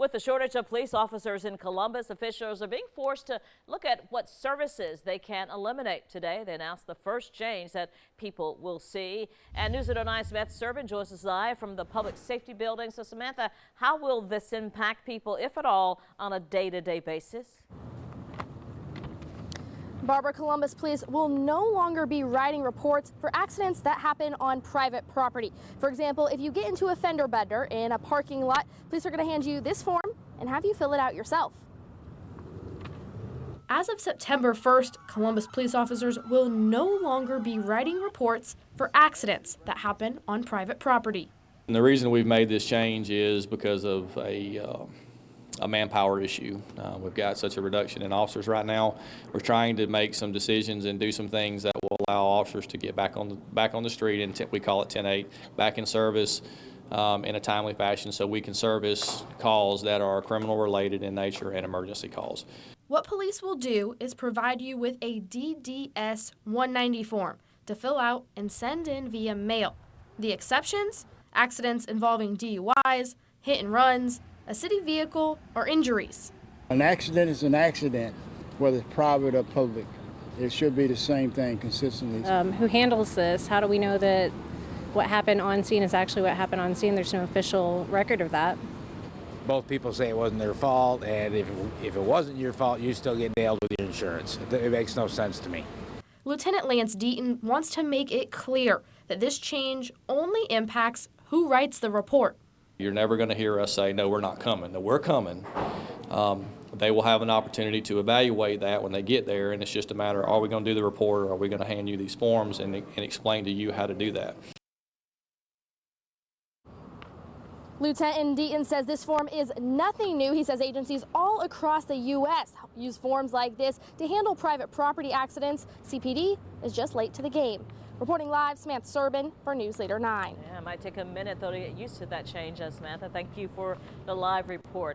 With the shortage of police officers in Columbus, officials are being forced to look at what services they can eliminate. Today, they announced the first change that people will see. And News at 09's Samantha Serban joins us live from the public safety building. So Samantha, how will this impact people, if at all, on a day-to-day basis? Barbara, Columbus police will no longer be writing reports for accidents that happen on private property. For example, if you get into a fender bender in a parking lot, police are going to hand you this form and have you fill it out yourself. As of September 1st, Columbus police officers will no longer be writing reports for accidents that happen on private property. And the reason we've made this change is because of a manpower issue. We've got such a reduction in officers right now. We're trying to make some decisions and do some things that will allow officers to get back on the street, and we call it 10-8, back in service in a timely fashion, so we can service calls that are criminal related in nature and emergency calls. What police will do is provide you with a DDS 190 form to fill out and send in via mail. The exceptions: accidents involving DUIs, hit and runs, a city vehicle, or injuries. An accident is an accident, whether it's private or public. It should be the same thing consistently. Who handles this? How do we know that what happened on scene is actually what happened on scene? There's no official record of that. Both people say it wasn't their fault, and if it wasn't your fault, you still get nailed with your insurance. It makes no sense to me. Lieutenant Lance Deaton wants to make it clear that this change only impacts who writes the report. You're never going to hear us say, no, we're not coming. No, we're coming. They will have an opportunity to evaluate that when they get there, and it's just a matter, are we going to do the report, or are we going to hand you these forms and explain to you how to do that? Lieutenant Deaton says this form is nothing new. He says agencies all across the U.S. use forms like this to handle private property accidents. CPD is just late to the game. Reporting live, Samantha Serban for News Leader 9. Yeah, it might take a minute, though, to get used to that change, Samantha. Thank you for the live report.